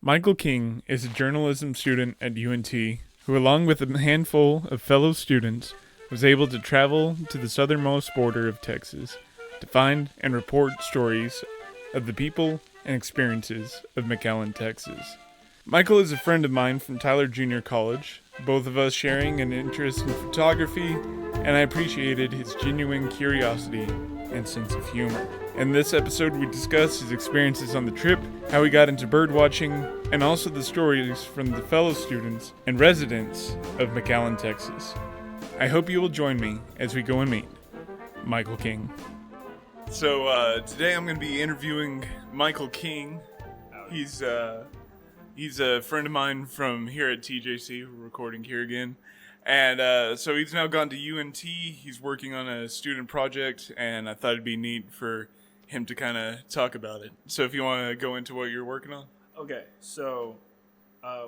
Michael King is a journalism student at UNT who, along with a handful of fellow students, was able to travel to the southernmost border of Texas to find and report stories of the people and experiences of McAllen, Texas. Michael is a friend of mine from Tyler Junior College, both of us sharing an interest in photography, and I appreciated his genuine curiosity and sense of humor. In this episode, we discuss his experiences on the trip, how he got into bird watching, and also the stories from the fellow students and residents of McAllen, Texas. I hope you will join me as we go and meet Michael King. So today I'm going to be interviewing Michael King. He's a friend of mine from here at TJC. We're recording here again. And so he's now gone to UNT. He's working on a student project, and I thought it'd be neat for him to kind of talk about it. So if you want to go into what you're working on. Okay, so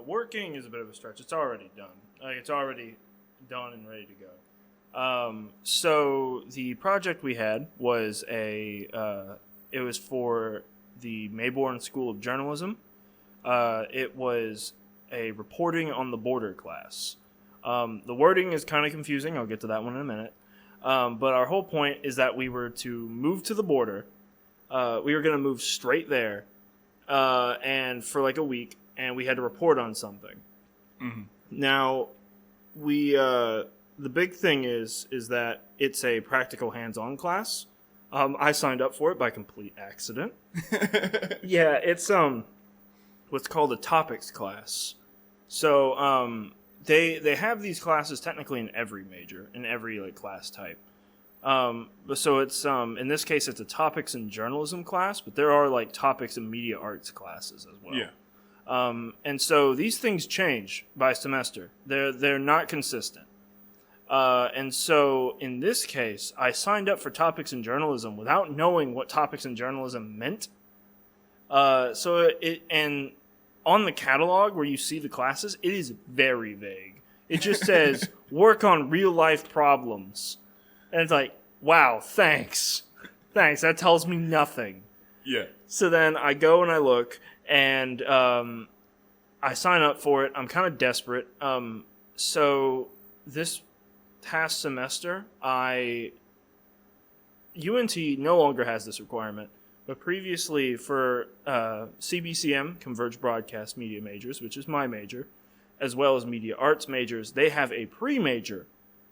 working is a bit of a stretch. It's already done. It's already done and ready to go. So the project we had was it was for the Mayborn School of Journalism. It was a reporting on the border class. The wording is kind of confusing. I'll get to that one in a minute. But our whole point is that we were to move to the border. We were going to move straight there, and for like a week, and we had to report on something. Mm-hmm. Now, the big thing is that it's a practical hands-on class. I signed up for it by complete accident. Yeah, it's what's called a topics class. So they have these classes technically in every major, in every like class type. So it's in this case it's a topics in journalism class, but there are like topics in media arts classes as well. Yeah. And so these things change by semester. They're not consistent. And so in this case, I signed up for topics in journalism without knowing what topics in journalism meant. And on the catalog where you see the classes, it is very vague. It just says work on real life problems. And it's like, wow, thanks. Thanks. That tells me nothing. Yeah. So then I go and I look, and I sign up for it. I'm kind of desperate. So this past semester, UNT no longer has this requirement. But previously for CBCM, Converged Broadcast Media Majors, which is my major, as well as media arts majors, they have a pre-major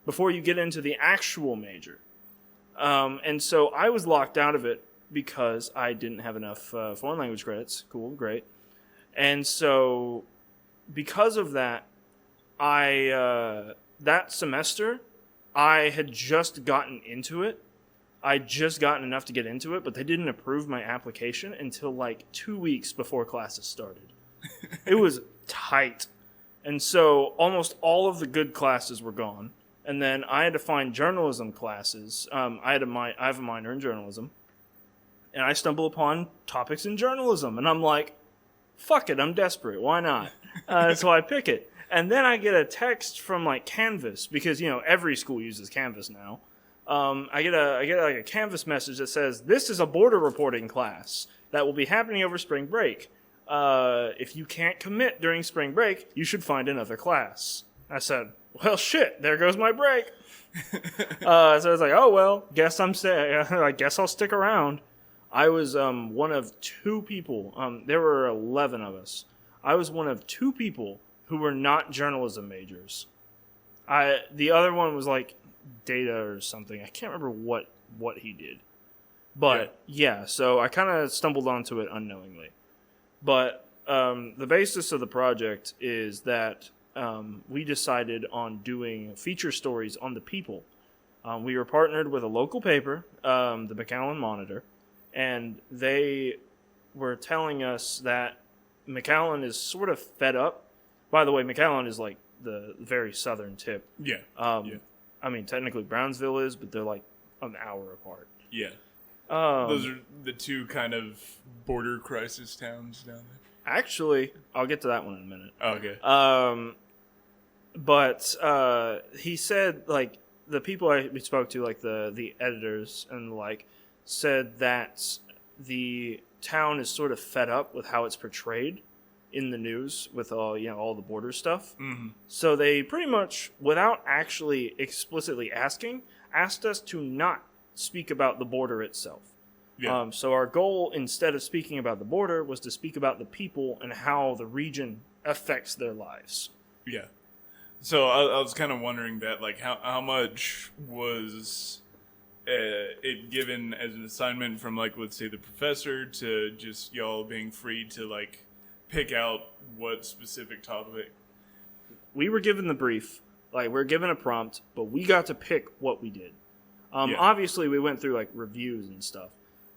before you get into the actual major. And so I was locked out of it because I didn't have enough foreign language credits. Cool, great. And so because of that, that semester, I had just gotten into it. I'd just gotten enough to get into it, but they didn't approve my application until like 2 weeks before classes started. It was tight. And so almost all of the good classes were gone. And then I had to find journalism classes. I have a minor in journalism. And I stumble upon topics in journalism. And I'm like, fuck it, I'm desperate. Why not? So I pick it. And then I get a text from like Canvas, because, you know, every school uses Canvas now. I get like a Canvas message that says, this is a border reporting class that will be happening over spring break. If you can't commit during spring break, you should find another class. I said, well, shit, there goes my break. So I was like, oh, well, I guess I'll stick around. I was one of two people. There were 11 of us. I was one of two people who were not journalism majors. The other one was like data or something. I can't remember what he did. But yeah, so I kind of stumbled onto it unknowingly. But the basis of the project is that we decided on doing feature stories on the people. We were partnered with a local paper, the McAllen Monitor, and they were telling us that McAllen is sort of fed up. By the way, McAllen is like the very southern tip. Yeah. I mean, technically Brownsville is, but they're like an hour apart. Yeah. Those are the two kind of border crisis towns down there. Actually, I'll get to that one in a minute. Okay. But he said, like, the people we spoke to, like the editors and like, said that the town is sort of fed up with how it's portrayed. in the news with all the border stuff. Mm-hmm. So they pretty much, without actually explicitly asking, asked us to not speak about the border itself. Yeah. So our goal, instead of speaking about the border, was to speak about the people and how the region affects their lives. Yeah. So I was kind of wondering that, like, how much was it given as an assignment from, like, let's say the professor, to just y'all being free to, like, pick out what specific topic? We were given the brief, like, we're given a prompt, but we got to pick what we did. Obviously, we went through, like, reviews and stuff.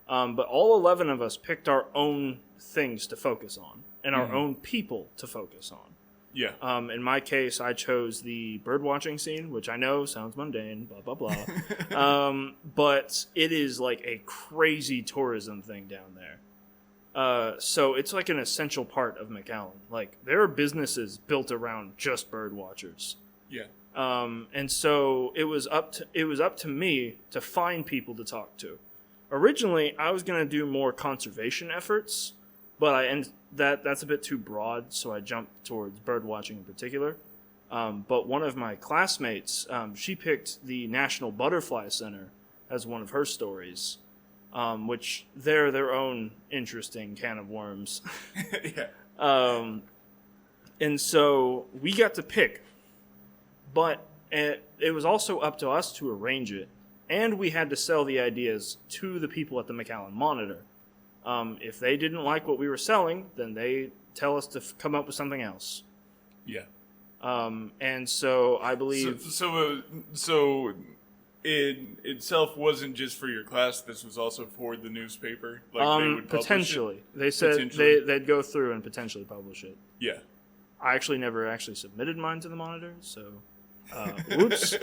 But all 11 of us picked our own things to focus on and our own people to focus on. Yeah. In my case, I chose the bird watching scene, which I know sounds mundane, blah, blah, blah. But it is like a crazy tourism thing down there. So it's like an essential part of McAllen. Like, there are businesses built around just bird watchers. Yeah. And so it was up to me to find people to talk to. Originally, I was going to do more conservation efforts, but that's a bit too broad, so I jumped towards bird watching in particular. But one of my classmates, she picked the National Butterfly Center as one of her stories, which they're their own interesting can of worms. Yeah. And so we got to pick, but it was also up to us to arrange it. And we had to sell the ideas to the people at the McAllen Monitor. If they didn't like what we were selling, then they tell us to come up with something else. Yeah. And so I believe... So it itself wasn't just for your class. This was also for the newspaper? Like, they would publish potentially. It? They said they'd go through and potentially publish it. Yeah. I actually never submitted mine to the Monitor, so... whoops.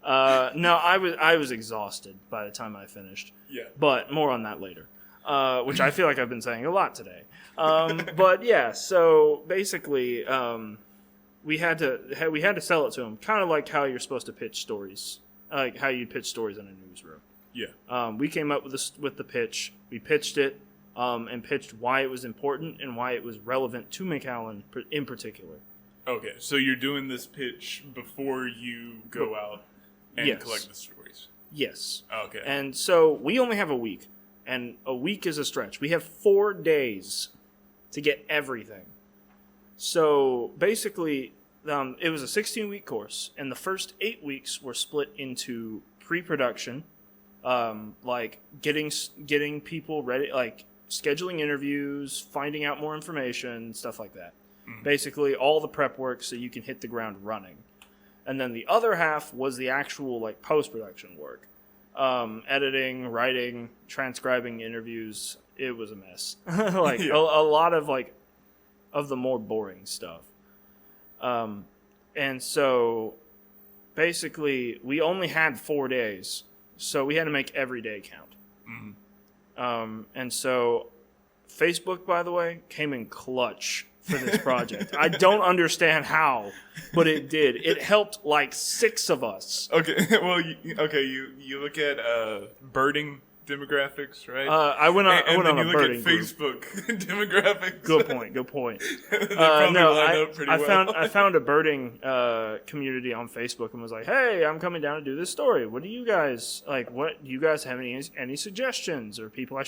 No, I was exhausted by the time I finished. Yeah. But more on that later. Which I feel like I've been saying a lot today. But yeah, so basically, we had to sell it to them, kind of like how you're supposed to pitch stories, like how you pitch stories in a newsroom. Yeah. We came up with the pitch. We pitched it, and pitched why it was important and why it was relevant to McAllen in particular. Okay, so you're doing this pitch before you go out and collect the stories. Yes. Okay. And so we only have a week, and a week is a stretch. We have 4 days to get everything. So basically, it was a 16-week course, and the first 8 weeks were split into pre-production, like getting people ready, like scheduling interviews, finding out more information, stuff like that. Mm-hmm. Basically, all the prep work so you can hit the ground running. And then the other half was the actual, like, post-production work. Editing, writing, transcribing interviews. It was a mess. Like, a lot of, like, of the more boring stuff. And so, basically, we only had 4 days. So we had to make every day count. Mm-hmm. And so, Facebook, by the way, came in clutch for this project. I don't understand how, but it did. It helped like 6 of us. Okay, well, you look at birding demographics, right? I went on a birding group. Facebook demographics. Good point. I found a birding community on Facebook and was like, "Hey, I'm coming down to do this story. What do you guys like? What do you guys have any suggestions or people I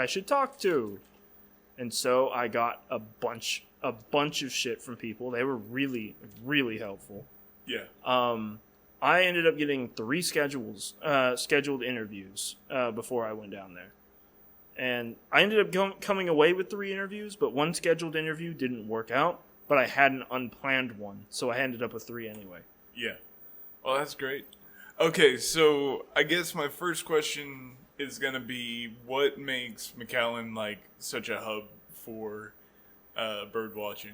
should talk to?" And so I got a bunch of shit from people. They were really, really helpful. Yeah. I ended up getting 3 scheduled interviews before I went down there. And I ended up coming away with 3 interviews, but one scheduled interview didn't work out, but I had an unplanned one, so I ended up with 3 anyway. Yeah. Well, that's great. Okay, so I guess my first question is going to be, what makes McAllen like such a hub for bird watching?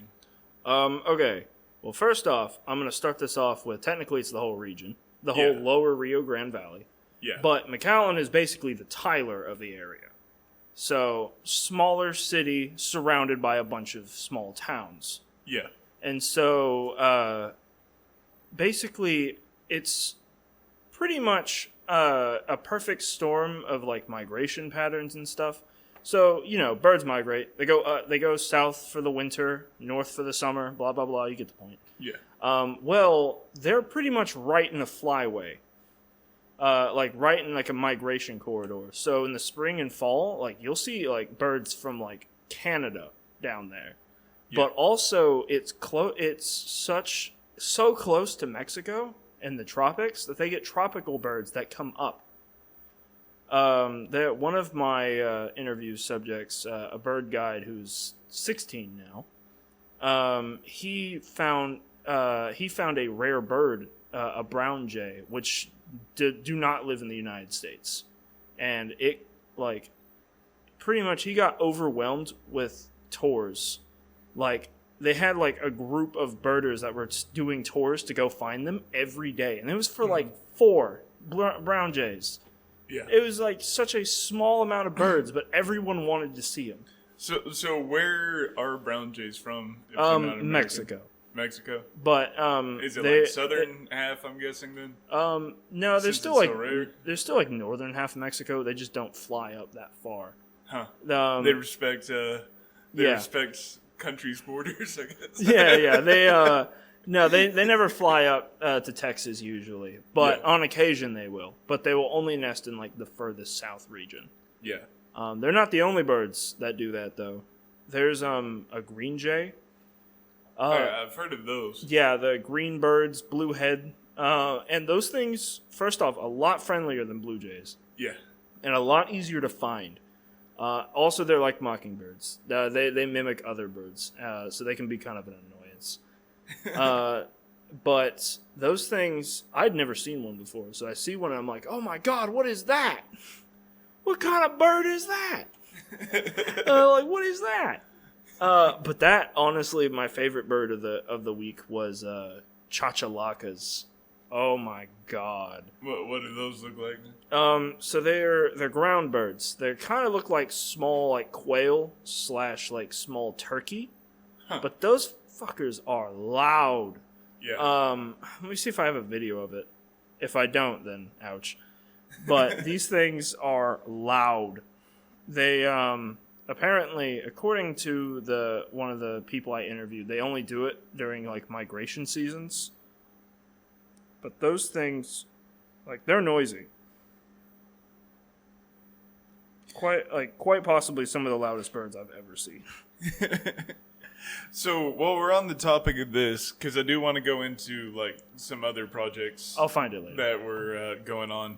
Okay. Well, first off, I'm going to start this off with, technically it's the whole region, the whole lower Rio Grande Valley. Yeah. But McAllen is basically the Tyler of the area. So, smaller city surrounded by a bunch of small towns. Yeah. And so, basically, it's pretty much a perfect storm of, like, migration patterns and stuff. So, birds migrate. They go south for the winter, north for the summer, blah, blah, blah. You get the point. Yeah. Well, they're pretty much right in a flyway. Right in, like, a migration corridor. So, in the spring and fall, like, you'll see, like, birds from, like, Canada down there. Yeah. But also, it's so close to Mexico and the tropics that they get tropical birds that come up. One of my interview subjects, a bird guide who's 16 now, he found a rare bird, a brown jay, which do not live in the United States, and it pretty much he got overwhelmed with tours, like. They had, like, a group of birders that were doing tours to go find them every day. And it was for, like, 4 brown jays. Yeah. It was, like, such a small amount of birds, but everyone wanted to see them. So where are brown jays from? If they're not Mexico. Mexico? But, is it, southern half, I'm guessing, then? No, there's still, there's still, northern half of Mexico. They just don't fly up that far. Huh. They respect, country's borders, I guess. Yeah. They never fly up to Texas usually, but on occasion they will. But they will only nest in, like, the furthest south region. Yeah. They're not the only birds that do that, though. There's a green jay. I've heard of those. Yeah, the green birds, blue head, and those things. First off, a lot friendlier than blue jays. Yeah. And a lot easier to find. Also, they're like mockingbirds. They mimic other birds, so they can be kind of an annoyance. But those things, I'd never seen one before. So I see one and I'm like, oh my God, what is that? What kind of bird is that? What is that? But that, honestly, my favorite bird of the week was chachalacas. Oh my God! What do those look like? So they're ground birds. They kind of look like small, like quail / small turkey, but those fuckers are loud. Yeah. Let me see if I have a video of it. If I don't, then ouch. But these things are loud. They apparently, according to one of the people I interviewed, they only do it during, like, migration seasons. But those things, like, they're noisy. Quite possibly some of the loudest birds I've ever seen. So, while we're on the topic of this, because I do want to go into, like, some other projects. I'll find it later. That were going on.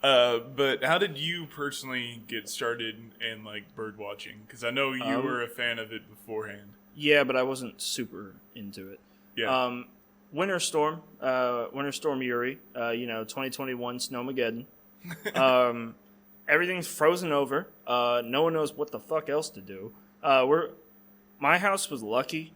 But how did you personally get started in, like, bird watching? Because I know you were a fan of it beforehand. Yeah, but I wasn't super into it. Yeah. Winter Storm Uri, 2021 Snowmageddon. Everything's frozen over. No one knows what the fuck else to do. My house was lucky.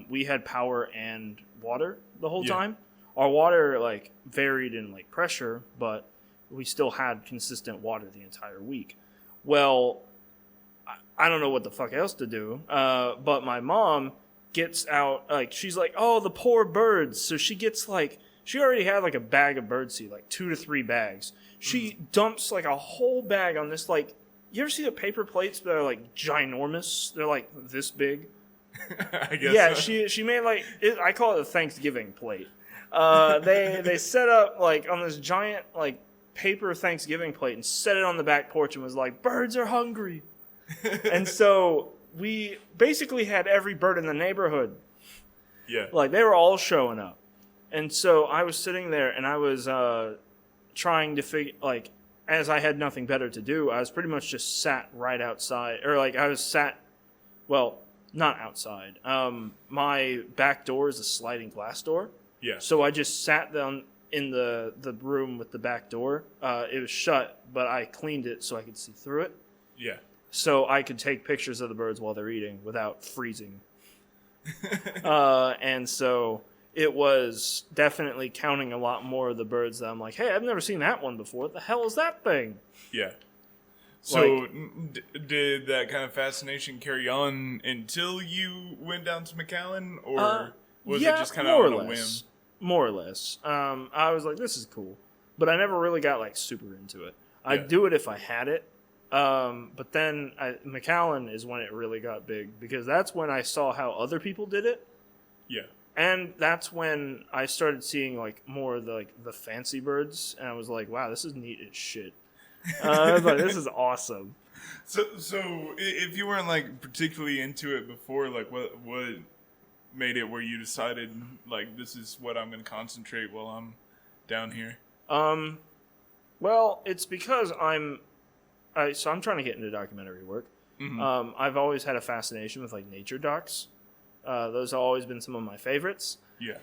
We had power and water the whole time. Our water, like, varied in, like, pressure, but we still had consistent water the entire week. Well, I don't know what the fuck else to do. But my mom gets out, like, she's like, oh, the poor birds. So she gets, like, she already had, like, a bag of birdseed, like 2 to 3 bags. She dumps, like, a whole bag on this, like, you ever see the paper plates that are, like, ginormous? They're, like, this big. I guess. Yeah, so. she made, like, I call it a Thanksgiving plate. They set up, like, on this giant, like, paper Thanksgiving plate and set it on the back porch and was like, birds are hungry. And so we basically had every bird in the neighborhood. Yeah. Like, they were all showing up. And so I was sitting there and I was trying to figure, like, as I had nothing better to do, I was pretty much just sat right outside. Or, like, I was sat, well, not outside. My back door is a sliding glass door. Yeah. So I just sat down in the room with the back door. It was shut, but I cleaned it so I could see through it. Yeah. So I could take pictures of the birds while they're eating without freezing. And so it was definitely counting a lot more of the birds that I'm like, hey, I've never seen that one before. What the hell is that thing? Yeah. So did that kind of fascination carry on until you went down to McAllen? Or was it just kind of on a whim? More or less. I was like, this is cool. But I never really got, like, super into it. I'd do it if I had it. But then McAllen is when it really got big because that's when I saw how other people did it. Yeah. And that's when I started seeing like more of the fancy birds, and I was like, "Wow, this is neat as shit." I was like, "This is awesome." So if you weren't like particularly into it before, like what made it where you decided like this is what I'm going to concentrate while I'm down here? Well, it's because I'm trying to get into documentary work. Mm-hmm. I've always had a fascination with like nature docs. Those have always been some of my favorites. Yeah.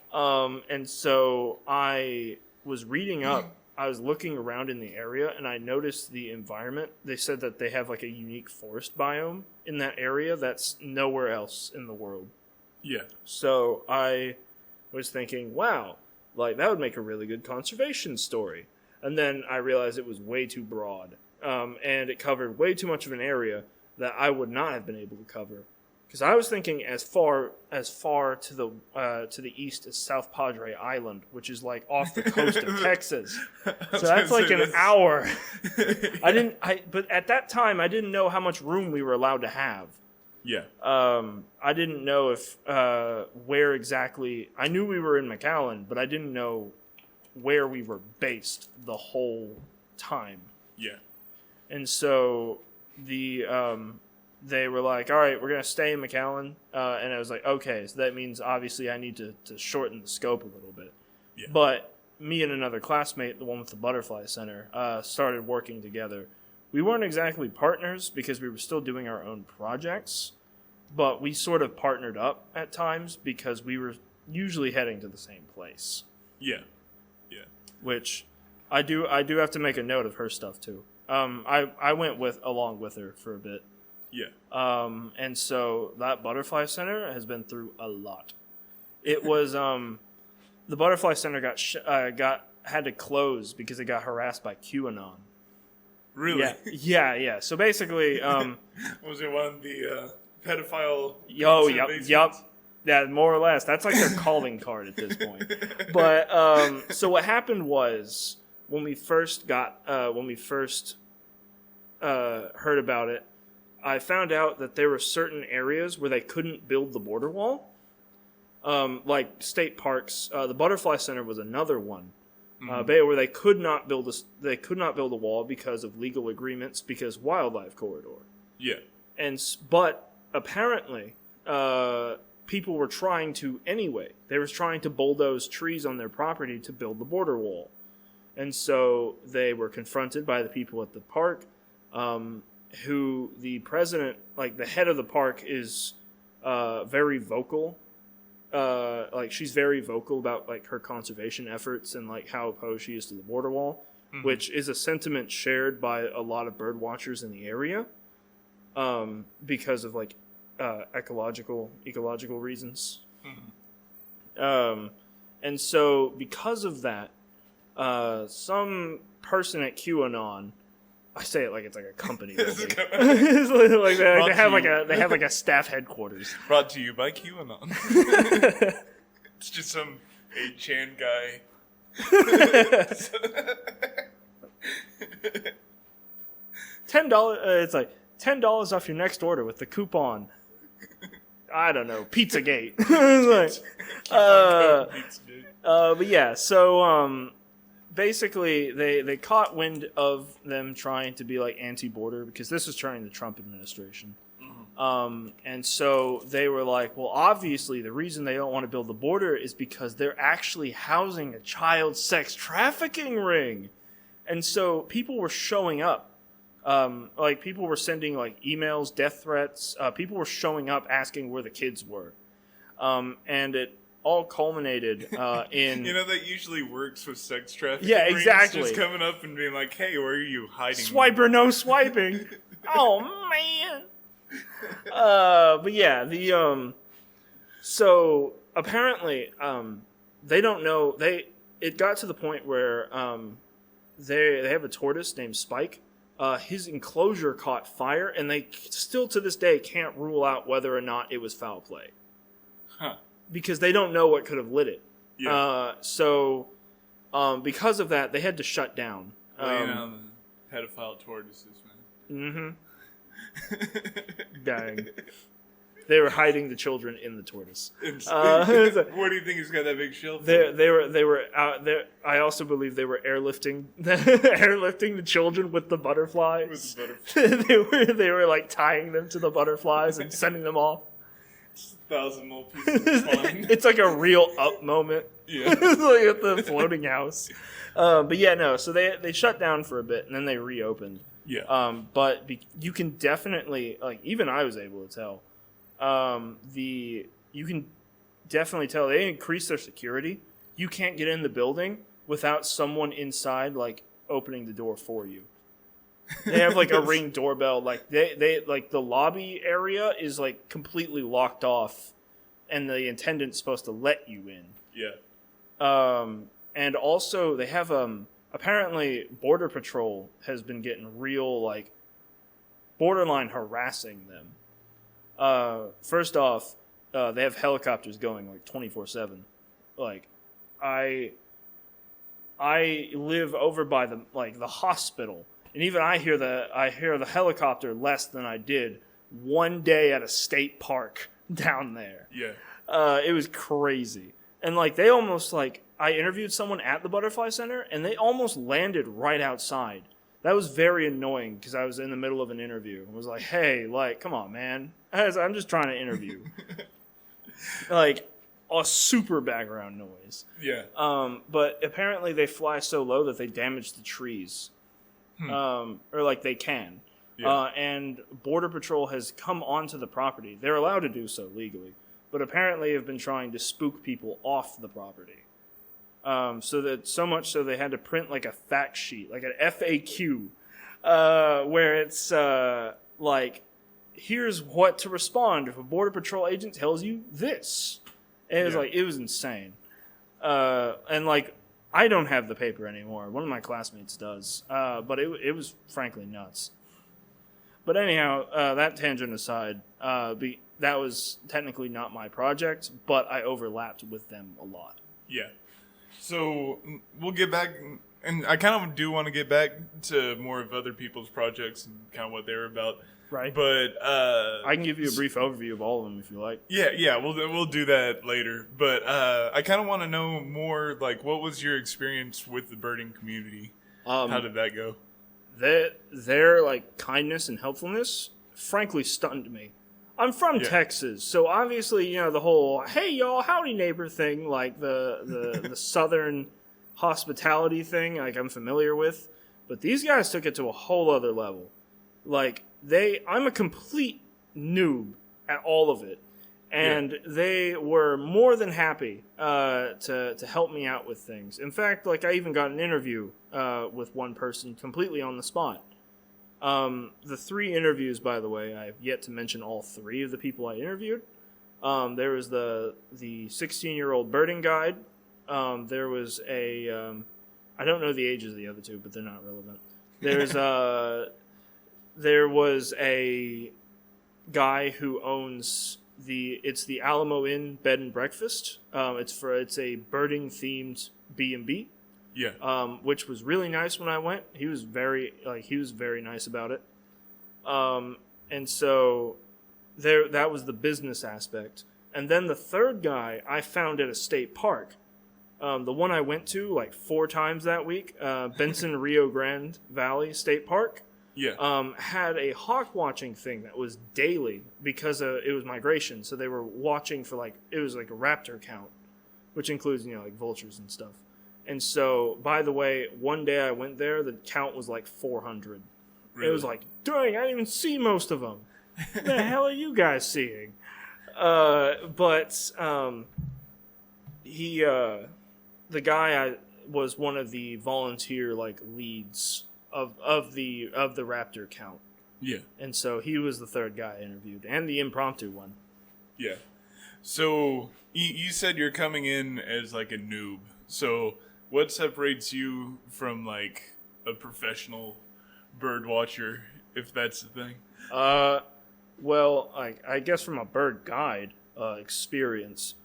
And so I was reading up. I was looking around in the area, and I noticed the environment. They said that they have like a unique forest biome in that area that's nowhere else in the world. Yeah. So I was thinking, wow, like that would make a really good conservation story. And then I realized it was way too broad, and it covered way too much of an area that I would not have been able to cover. Because I was thinking as far to the east as South Padre Island, which is like off the coast of Texas. So that's like an hour. But at that time I didn't know how much room we were allowed to have. Yeah. I didn't know if where exactly. I knew we were in McAllen, but I didn't know where we were based the whole time. Yeah. And so they were like, all right, we're going to stay in McAllen. And I was like, okay, so that means obviously I need to shorten the scope a little bit. Yeah. But me and another classmate, the one with the Butterfly Center, started working together. We weren't exactly partners because we were still doing our own projects, but we sort of partnered up at times because we were usually heading to the same place. Yeah. Yeah. Which I do have to make a note of her stuff too. I went along with her for a bit. Yeah. And so that Butterfly Center has been through a lot. It was the Butterfly Center had to close because it got harassed by QAnon. Really? Yeah. So basically, was it one of the pedophile? Yep. Yeah, more or less. That's like their calling card at this point. But so what happened was when we first heard about it, I found out that there were certain areas where they couldn't build the border wall, like state parks. The Butterfly Center was another one, where they could not build a wall because of legal agreements because wildlife corridor. Yeah, but apparently, people were trying to anyway. They were trying to bulldoze trees on their property to build the border wall, and so they were confronted by the people at the park. Who the president, like the head of the park, is very vocal. Like she's very vocal about like her conservation efforts and like how opposed she is to the border wall, which is a sentiment shared by a lot of bird watchers in the area, because of like ecological reasons. And so because of that, some person at QAnon. I say it like it's like a company building. It's like they have like a staff headquarters. Brought to you by QAnon. It's just some 8chan guy. $10. It's like $10 off your next order with the coupon. I don't know, Pizzagate. But yeah, so basically, they caught wind of them trying to be like anti-border because this was during the Trump administration. And so they were like, well, obviously the reason they don't want to build the border is because they're actually housing a child sex trafficking ring. And so people were showing up. Like people were sending like emails, death threats. People were showing up asking where the kids were. And it all culminated in... You know, that usually works with sex trafficking. Yeah, exactly. Just coming up and being like, hey, where are you hiding? Swiper, no swiping. Oh, man. But yeah, so apparently, they don't know... It got to the point where they have a tortoise named Spike. His enclosure caught fire, and they still to this day can't rule out whether or not it was foul play. Huh. Because they don't know what could have lit it. Yeah. So because of that, they had to shut down. Well, the pedophile tortoises, man. Mm-hmm. Dang. They were hiding the children in the tortoise. Where do you think he's got that big shelf? They were out there. I also believe they were airlifting the children with the butterflies. they were like tying them to the butterflies and sending them off. It's 1,000 more pieces of twine. It's like a real up moment. Yeah. It's like at the floating house. But yeah, no. So they shut down for a bit and then they reopened. Yeah. But you can definitely, like, even I was able to tell. You can definitely tell they increased their security. You can't get in the building without someone inside, like, opening the door for you. They have like a Ring doorbell. Like they like the lobby area is like completely locked off, and the attendant's supposed to let you in. Yeah. And also they have apparently Border Patrol has been getting real, like, borderline harassing them. First off, they have helicopters going like 24/7. Like, I live over by the hospital, and even I hear the helicopter less than I did one day at a state park down there. Yeah. It was crazy, and like they almost, like, I interviewed someone at the Butterfly Center, and they almost landed right outside. That was very annoying because I was in the middle of an interview. I was like, hey, like, come on, man. I'm just trying to interview. Like, a super background noise. Yeah. But apparently they fly so low that they damage the trees. Or, like, they can. Yeah. And Border Patrol has come onto the property. They're allowed to do so legally. But apparently have been trying to spook people off the property. So much so they had to print like a fact sheet, like an FAQ, where it's like, here's what to respond if a Border Patrol agent tells you this. And it was like, it was insane. And like, I don't have the paper anymore. One of my classmates does. But it was frankly nuts. But anyhow, that tangent aside, that was technically not my project, but I overlapped with them a lot. Yeah. So we'll get back, and I kind of do want to get back to more of other people's projects and kind of what they were about. Right. But I can give you a brief overview of all of them if you like. Yeah, we'll do that later. But I kind of want to know more, like, what was your experience with the birding community? How did that go? Their like kindness and helpfulness frankly stunned me. I'm from Texas, so obviously, you know, the whole "hey y'all, howdy neighbor" thing, like the southern hospitality thing, like, I'm familiar with. But these guys took it to a whole other level. Like, I'm a complete noob at all of it, and they were more than happy to help me out with things. In fact, like, I even got an interview with one person completely on the spot. The 3 interviews, by the way, I have yet to mention all 3 of the people I interviewed. There was the 16-year-old birding guide. There was I don't know the ages of the other 2, but they're not relevant. There was a guy who owns it's the Alamo Inn Bed and Breakfast. It's a birding themed B&B. Yeah. Which was really nice when I went. He was very nice about it. And so that was the business aspect. And then the third guy I found at a state park. The one I went to like 4 times that week, Benson Rio Grande Valley State Park. Yeah. Had a hawk watching thing that was daily because it was migration. So they were watching for it was like a raptor count, which includes, you know, like vultures and stuff. And so, by the way, one day I went there, the count was like 400. Really? It was like, dang, I didn't even see most of them. What the hell are you guys seeing? The guy was one of the volunteer leads of the raptor count. Yeah. And so he was the third guy I interviewed, and the impromptu one. Yeah. So you said you're coming in as like a noob. So what separates you from like a professional bird watcher, if that's the thing? Well, I guess from a bird guide experience,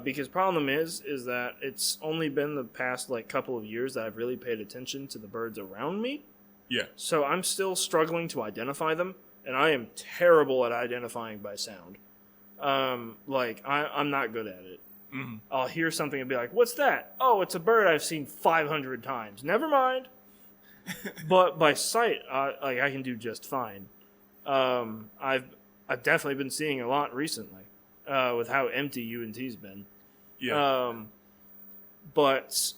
because problem is that it's only been the past couple of years that I've really paid attention to the birds around me. Yeah. So I'm still struggling to identify them, and I am terrible at identifying by sound. I'm not good at it. Mm-hmm. I'll hear something and be like, "What's that?" "Oh, it's a bird I've seen 500 times." Never mind. But by sight, I can do just fine. I've definitely been seeing a lot recently, with how empty UNT's been. Yeah. But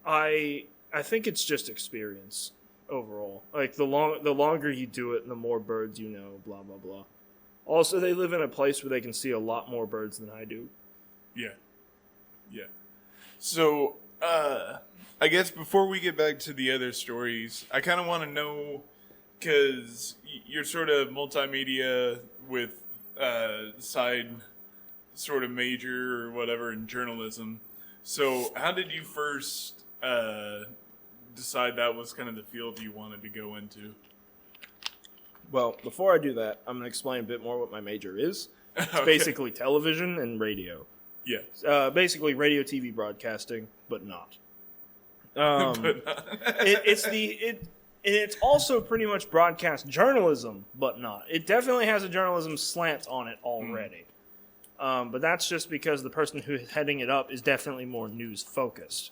I think it's just experience overall. Like the longer you do it, the more birds you know. Blah blah blah. Also, they live in a place where they can see a lot more birds than I do. Yeah. Yeah. So, I guess before we get back to the other stories, I kind of want to know, because you're sort of multimedia with side sort of major or whatever in journalism. So how did you first decide that was kind of the field you wanted to go into? Well, before I do that, I'm going to explain a bit more what my major is. It's basically television and radio. Yeah. Basically radio, TV broadcasting, but not. But not. It's also pretty much broadcast journalism, but not. It definitely has a journalism slant on it already. But that's just because the person who's heading it up is definitely more news focused.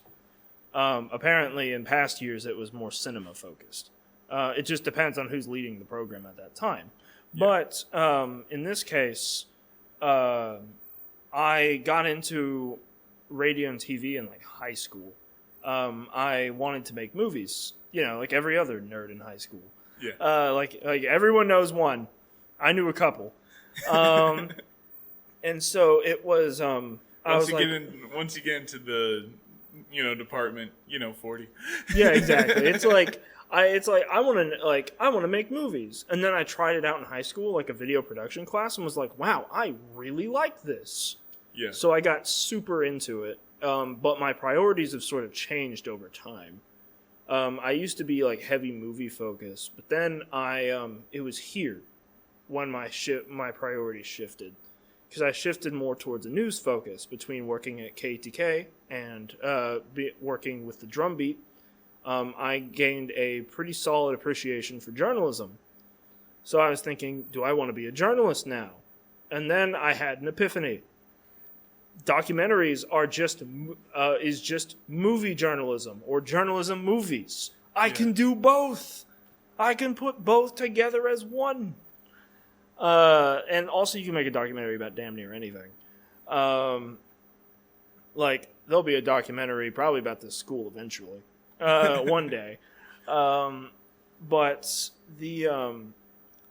Apparently, in past years, it was more cinema focused. It just depends on who's leading the program at that time. Yeah. But in this case, I got into radio and TV in high school. I wanted to make movies, like every other nerd in high school. Yeah. Like everyone knows one. I knew a couple. And so it was. Once you get into the, department, 40. Yeah, exactly. It's like I want to make movies, and then I tried it out in high school, like a video production class, and was like, wow, I really like this. Yeah. So I got super into it, but my priorities have sort of changed over time. I used to be heavy movie focused, but then it was here when my priorities shifted, because I shifted more towards a news focus between working at KTK and working with the drum beat. I gained a pretty solid appreciation for journalism. So I was thinking, do I want to be a journalist now? And then I had an epiphany. Documentaries are just movie journalism, or journalism movies. I can do both. I can put both together as one. And also you can make a documentary about damn near anything. There'll be a documentary probably about this school eventually. One day. But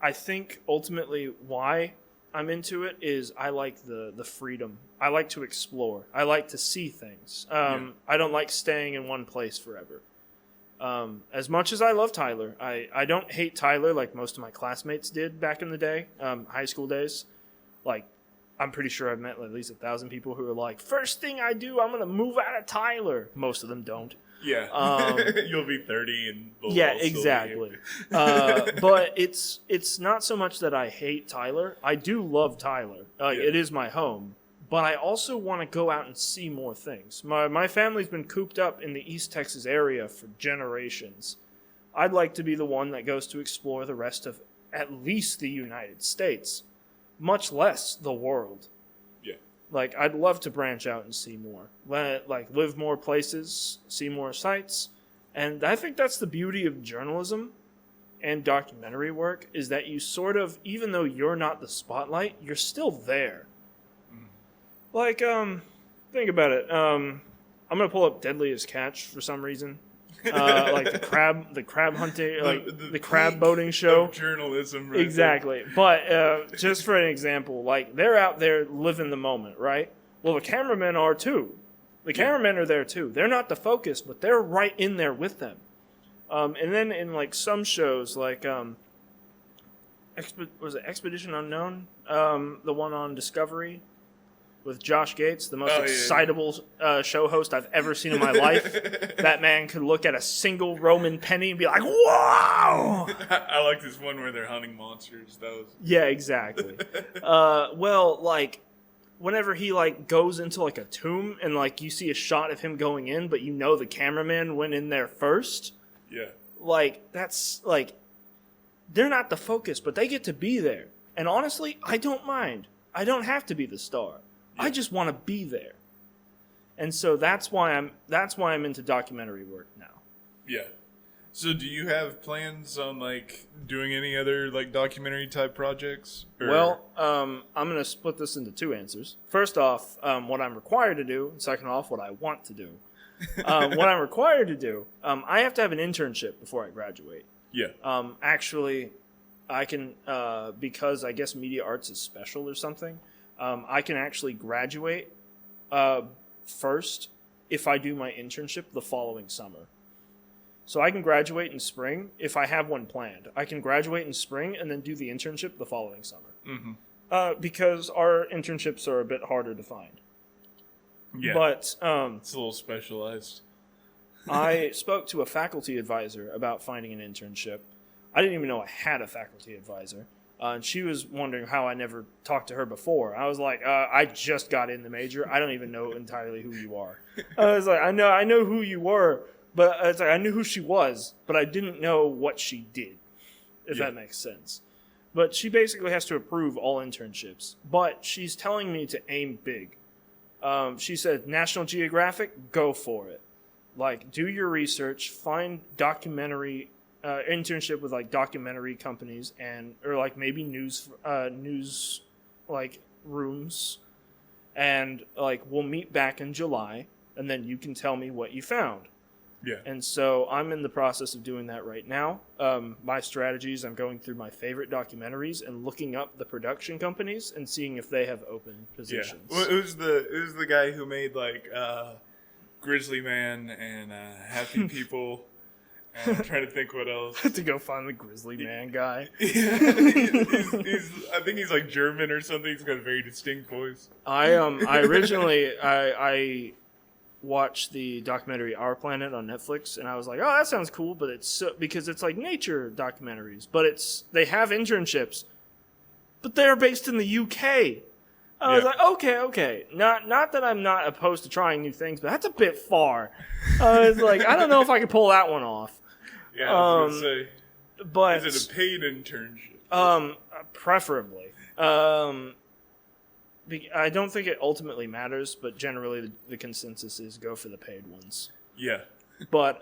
I think ultimately why I'm into it is I like the freedom. I like to explore. I like to see things. I don't like staying in one place forever. As much as I love Tyler, I don't hate Tyler like most of my classmates did back in the day, high school days. I'm pretty sure I've met at least 1,000 people who are like, first thing I do, I'm going to move out of Tyler. Most of them don't. Yeah. You'll be 30 and yeah, exactly. But it's not so much that I hate Tyler. I do love Tyler. It is my home. But I also want to go out and see more things. My family's been cooped up in the East Texas area for generations. I'd like to be the one that goes to explore the rest of at least the United States, much less the world. Yeah. I'd love to branch out and see more. Live more places, see more sites. And I think that's the beauty of journalism and documentary work, is that you sort of, even though you're not the spotlight, you're still there. Think about it. I'm going to pull up Deadliest Catch for some reason. The crab hunting, the crab boating show. Journalism, right? Exactly. But just for an example, they're out there living the moment, right? Well, the cameramen are too. The cameramen are there too. They're not the focus, but they're right in there with them. And then in some shows, was it Expedition Unknown? The one on Discovery with Josh Gates, the most excitable show host I've ever seen in my life. That man could look at a single Roman penny and be like, "Wow!" I like this one where they're hunting monsters. Yeah, exactly. Whenever he goes into a tomb and you see a shot of him going in, but the cameraman went in there first. Yeah. like, that's, like, they're not the focus, but they get to be there. And honestly, I don't mind. I don't have to be the star. I just want to be there. And so that's why I'm into documentary work now. Yeah. So do you have plans on, like, doing any other, like, documentary type projects? Or? Well, I'm going to split this into two answers. First off, what I'm required to do, and second off, what I want to do. What I'm required to do, I have to have an internship before I graduate. Yeah. Actually, I can, because I guess media arts is special or something, I can actually graduate first if I do my internship the following summer. So I can graduate in spring if I have one planned. I can graduate in spring and then do the internship the following summer. Mm-hmm. Because our internships are a bit harder to find. Yeah. But it's a little specialized. I spoke to a faculty advisor about finding an internship. I didn't even know I had a faculty advisor. And she was wondering how I never talked to her before. I was like, I just got in the major. I don't even know entirely who you are. I was like, I know who you were, but it's like I knew who she was, but I didn't know what she did, if that makes sense. But she basically has to approve all internships. But she's telling me to aim big. She said, National Geographic, go for it. Like, do your research, find documentary internship with like documentary companies or like maybe news like rooms, and like we'll meet back in July, and then you can tell me what you found. Yeah. And so I'm in the process of doing that right now. My strategies, I'm going through my favorite documentaries and looking up the production companies and seeing if they have open positions. Yeah. Well, it was the guy who made like Grizzly Man and Happy People. I'm trying to think what else. To go find the Grizzly Man guy. Yeah, I think he's like German or something. He's got a very distinct voice. I originally I watched the documentary Our Planet on Netflix, and I was like, oh, that sounds cool, but it's because it's like nature documentaries, but they have internships, but they're based in the UK. I was like, okay. Not that I'm not opposed to trying new things, but that's a bit far. I was like, I don't know if I could pull that one off. Yeah, I was gonna say. But is it a paid internship? Preferably. I don't think it ultimately matters, but generally the consensus is go for the paid ones. Yeah. But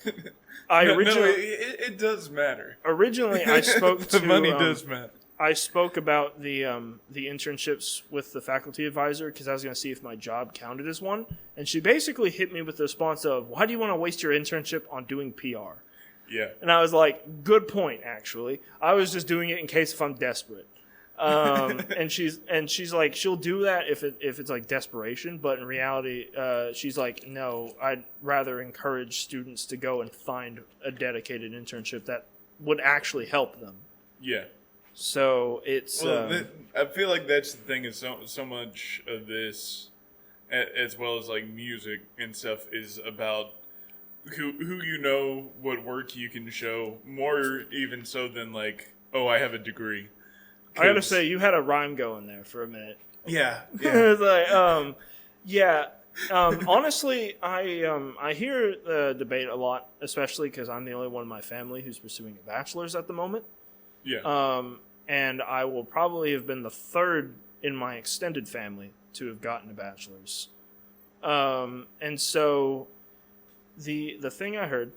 it does matter. Originally, I spoke to the money does matter. I spoke about the internships with the faculty advisor because I was going to see if my job counted as one, and she basically hit me with the response of, "Why do you want to waste your internship on doing PR?" Yeah. And I was like, "Good point, actually. I was just doing it in case if I'm desperate." And she's like, she'll do that if it's like desperation, but in reality, she's like, no, I'd rather encourage students to go and find a dedicated internship that would actually help them. Yeah. So it's. I feel like that's the thing is so much of this, as well as like music and stuff, is about who you know, what work you can show, more even so than like, oh, I have a degree. I gotta say, you had a rhyme going there for a minute. Yeah. It's like, yeah. Honestly, I hear the debate a lot, especially because I'm the only one in my family who's pursuing a bachelor's at the moment. Yeah. And I will probably have been the third in my extended family to have gotten a bachelor's. And so the thing I heard,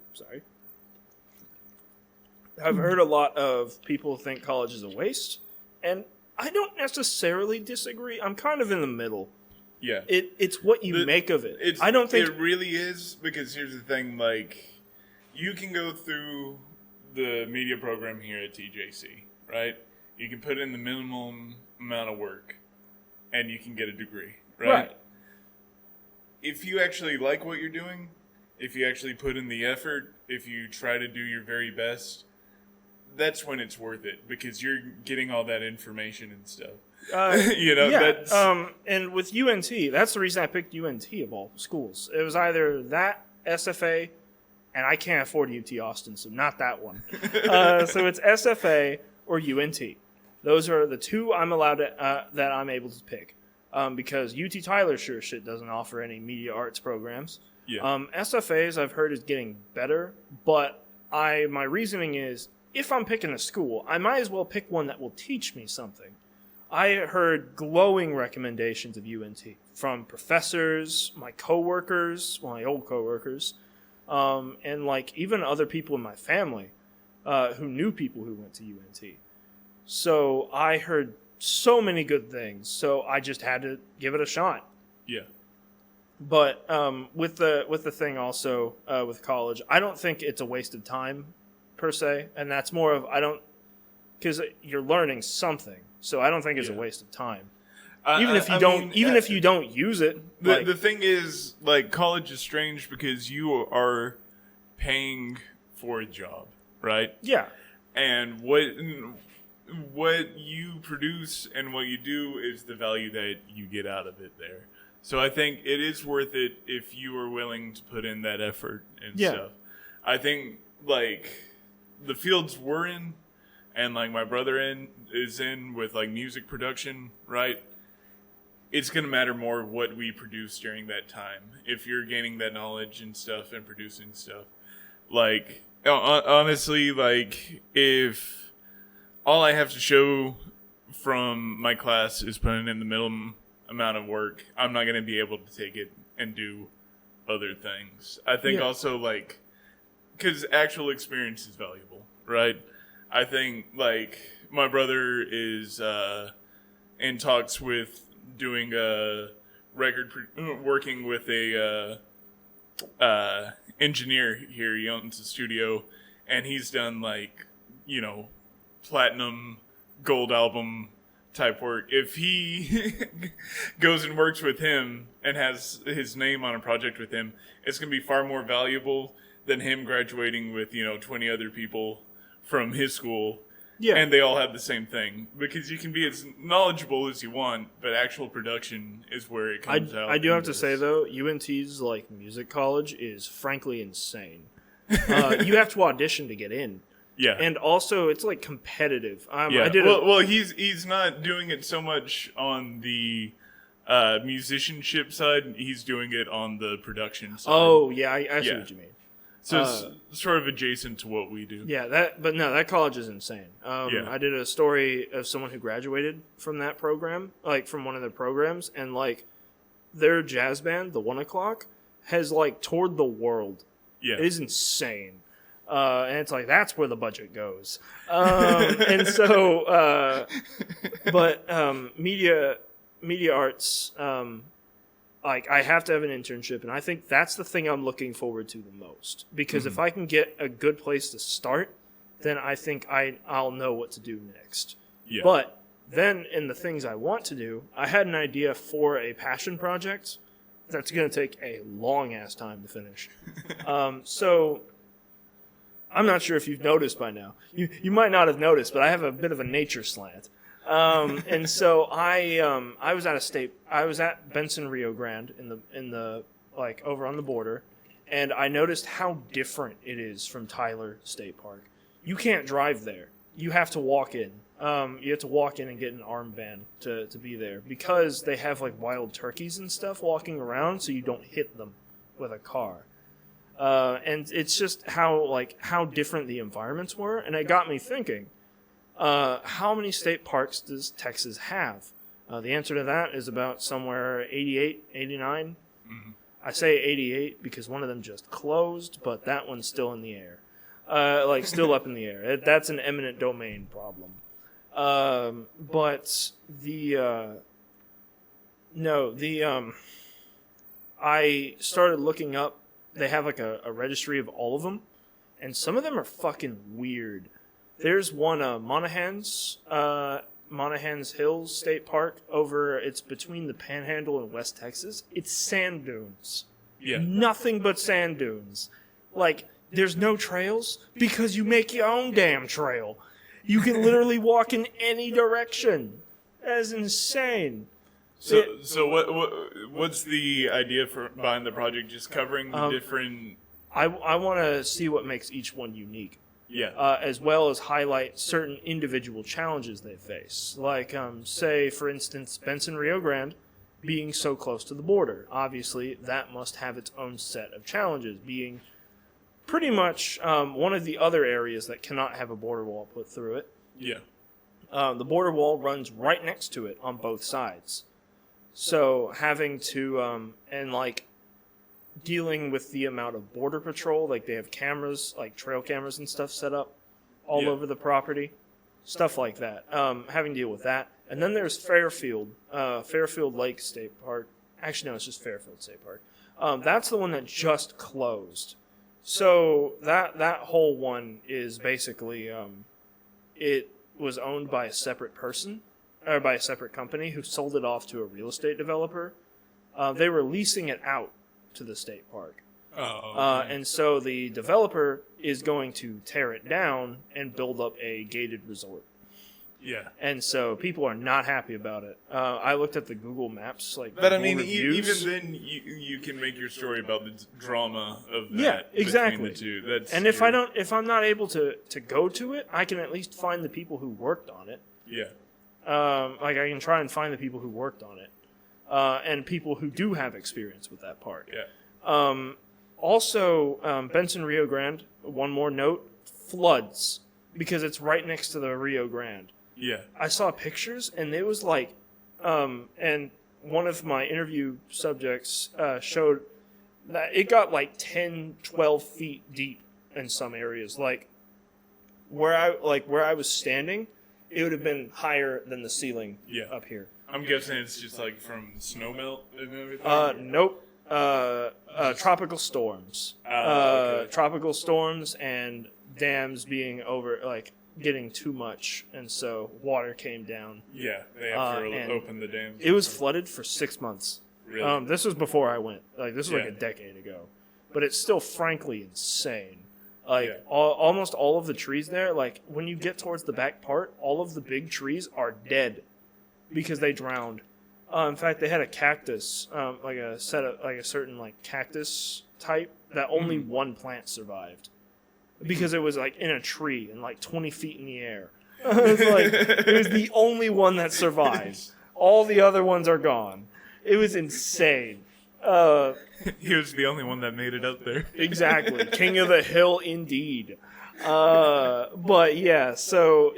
I've heard a lot of people think college is a waste, and I don't necessarily disagree. I'm kind of in the middle. Yeah. It's what you make of it. I don't think it really is, because here's the thing, like, you can go through the media program here at TJC, right? You can put in the minimum amount of work, and you can get a degree, right? If you actually like what you're doing, if you actually put in the effort, if you try to do your very best, that's when it's worth it, because you're getting all that information and stuff. That's... and with UNT, that's the reason I picked UNT of all schools. It was either that, SFA, and I can't afford UT Austin, so not that one. So it's SFA or UNT. Those are the two I'm allowed to, that I'm able to pick. Because UT Tyler sure shit doesn't offer any media arts programs. Yeah. SFAs I've heard is getting better, but my reasoning is, if I'm picking a school, I might as well pick one that will teach me something. I heard glowing recommendations of UNT from professors, my coworkers, my old coworkers, and like even other people in my family who knew people who went to UNT. So I heard so many good things. So I just had to give it a shot. Yeah. But with the thing also with college, I don't think it's a waste of time per se, and that's more of because you're learning something, so I don't think it's a waste of time. Even if you don't use it. The thing is, like, college is strange because you are paying for a job, right? Yeah. And what you produce and what you do is the value that you get out of it there. So I think it is worth it if you are willing to put in that effort and stuff. I think, like, the fields we're in and, like, my brother is in with, like, music production, right? It's going to matter more what we produce during that time. If you're gaining that knowledge and stuff and producing stuff. Like, honestly, like, if all I have to show from my class is putting in the minimum amount of work, I'm not going to be able to take it and do other things. I think also, like, because actual experience is valuable, right? I think, like, my brother is in talks with doing a working with a engineer here. He owns a studio, and he's done, like, you know, platinum, gold album type work. If he goes and works with him and has his name on a project with him, it's going to be far more valuable than him graduating with, 20 other people from his school. Yeah. And they all have the same thing. Because you can be as knowledgeable as you want, but actual production is where it comes out. I do have to say, though, UNT's, like, music college is frankly insane. You have to audition to get in. Yeah. And also, it's, like, competitive. He's not doing it so much on the musicianship side. He's doing it on the production side. Oh, yeah, I see what you mean. So it's sort of adjacent to what we do. Yeah, that college is insane. I did a story of someone who graduated from that program, like, from one of their programs, and, like, their jazz band, the 1 O'Clock, has, like, toured the world. Yeah. It is insane. And it's like, that's where the budget goes. And so, media arts, like, I have to have an internship, and I think that's the thing I'm looking forward to the most. Because if I can get a good place to start, then I think I'll know what to do next. Yeah. But then, in the things I want to do, I had an idea for a passion project that's going to take a long-ass time to finish. So I'm not sure if you've noticed by now. You might not have noticed, but I have a bit of a nature slant. And so I was at I was at Benson Rio Grande in the like over on the border, and I noticed how different it is from Tyler State Park. You can't drive there. You have to walk in. You have to walk in and get an armband to be there, because they have, like, wild turkeys and stuff walking around, so you don't hit them with a car. And it's just how different the environments were, and it got me thinking, how many state parks does Texas have? The answer to that is about somewhere 88, 89. Mm-hmm. I say 88 because one of them just closed, but that one's still in the air. Still up in the air. That's an eminent domain problem. I started looking up. They have, like, a registry of all of them, and some of them are fucking weird. There's one, Monahans Hills State Park it's between the Panhandle and West Texas. It's sand dunes. Yeah. Nothing but sand dunes. Like, there's no trails because you make your own damn trail. You can literally walk in any direction. That is insane. So what's the idea behind the project? Just covering the different... I want to see what makes each one unique. Yeah. As well as highlight certain individual challenges they face. Like, say, for instance, Benson Rio Grande being so close to the border. Obviously, that must have its own set of challenges, being pretty much one of the other areas that cannot have a border wall put through it. Yeah. The border wall runs right next to it on both sides. So having to, and like dealing with the amount of border patrol, like they have cameras, like trail cameras and stuff set up all over the property, stuff like that. Having to deal with that. And then there's Fairfield Lake State Park. Actually, no, it's just Fairfield State Park. That's the one that just closed. So that whole one is basically, it was owned by a separate person, or by a separate company who sold it off to a real estate developer. They were leasing it out to the state park. Oh, okay. And so the developer is going to tear it down and build up a gated resort. Yeah. And so people are not happy about it. I looked at the Google Maps, like, But I mean, reviews. even then, you can make your story about the drama of that. Yeah, exactly. Between the two. That's And if I'm not able to go to it, I can at least find the people who worked on it. Yeah. Like I can try and find the people who worked on it, and people who do have experience with that park. Yeah. Also, Benson Rio Grande. One more note: floods, because it's right next to the Rio Grande. Yeah. I saw pictures, and it was like, and one of my interview subjects showed that it got like 10, 12 feet deep in some areas. Like where I was standing, it would have been higher than the ceiling up here. I'm guessing it's just like from snow melt and everything. Nope. Tropical storms. Okay. Tropical storms and dams being getting too much, and so water came down. Yeah, they have to open the dams. It was flooded for 6 months. Really? This was before I went. This was like a decade ago. But it's still frankly insane. Almost all of the trees there, like when you get towards the back part, all of the big trees are dead because they drowned. In fact, they had a cactus, like a certain cactus type that only one plant survived. Because it was like in a tree and like 20 feet in the air. It was the only one that survived. All the other ones are gone. It was insane. He was the only one that made it up there. Exactly. King of the hill indeed. But yeah, so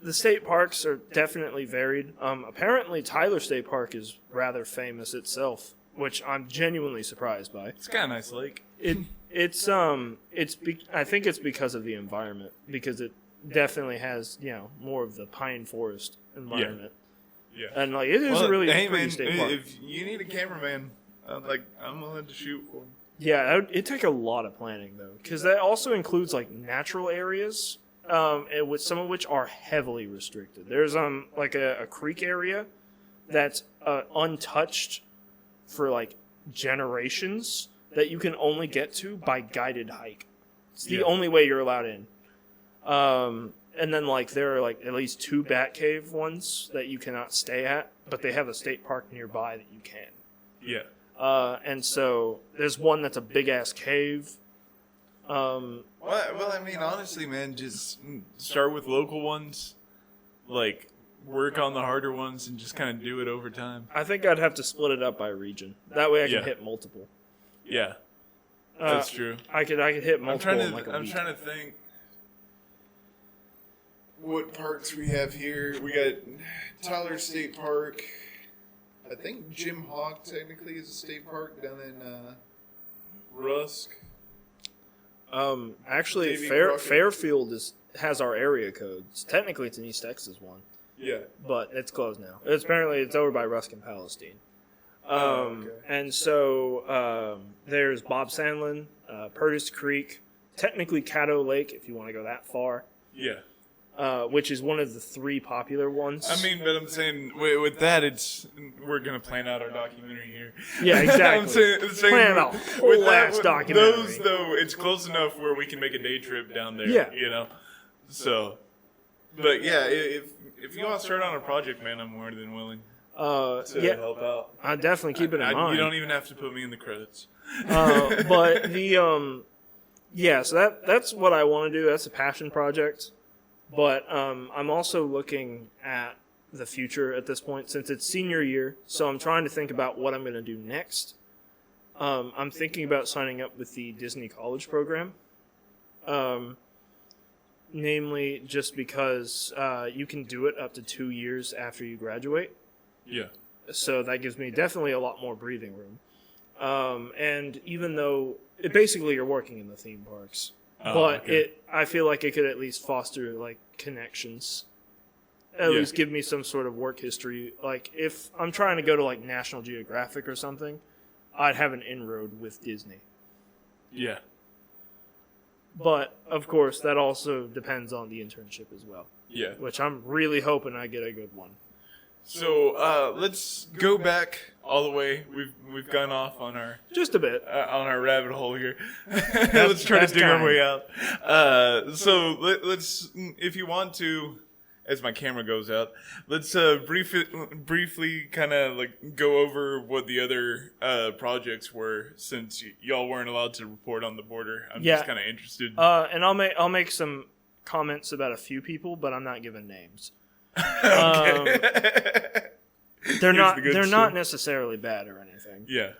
the state parks are definitely varied. Apparently Tyler State Park is rather famous itself, which I'm genuinely surprised by. It's got a nice lake. I think it's because of the environment, because it definitely has, more of the pine forest environment. Yeah. And it is a really pretty state park. If you need a cameraman, I'm willing to shoot for him. Yeah, it'd take a lot of planning though, because that also includes natural areas, with some of which are heavily restricted. There's a creek area that's untouched for generations, that you can only get to by guided hike. It's the only way you're allowed in. And then there are at least 2 bat cave ones that you cannot stay at, but they have a state park nearby that you can. Yeah. And so there's one that's a big ass cave. Well, I mean, honestly, man, just start with local ones, work on the harder ones, and just kind of do it over time. I think I'd have to split it up by region. That way I can hit multiple. Yeah, that's true. I could hit multiple. I'm trying to think what parks we have here. We got Tyler State Park. I think Jim Hawk technically is a state park down in Rusk. Actually, Fairfield has our area codes. Technically, it's an East Texas one. Yeah, but it's closed now. Apparently, it's over by Rusk and Palestine. Okay. And so there's Bob Sandlin, Purtis Creek, technically Caddo Lake, if you want to go that far. Yeah. Which is one of the 3 popular ones. I mean, but I'm saying with that, we're gonna plan out our documentary here. Yeah, exactly. I'm saying plan out a whole ass documentary. Those though, it's close enough where we can make a day trip down there. Yeah. So, but yeah, if you want to start on a project, man, I'm more than willing. To help out. I definitely keep it in mind. You don't even have to put me in the credits. But the so that's what I want to do. That's a passion project. But I'm also looking at the future at this point, since it's senior year. So I'm trying to think about what I'm going to do next. I'm thinking about signing up with the Disney College program. Namely, just because you can do it up to 2 years after you graduate. Yeah. So that gives me definitely a lot more breathing room. And even though basically you're working in the theme parks, but okay. I feel like it could at least foster like connections. At least give me some sort of work history. Like if I'm trying to go to like National Geographic or something, I'd have an inroad with Disney. Yeah. But of course, that also depends on the internship as well. Yeah. Which I'm really hoping I get a good one. So let's go back all the way. We've gone off on our Just a bit on our rabbit hole here. Let's try to dig our way out. So let's, if you want to, as my camera goes out, let's briefly kind of like go over what the other projects were, since y'all weren't allowed to report on the border. I'm just kind of interested. And I'll make some comments about a few people, but I'm not giving names. They're not necessarily bad or anything. Yeah.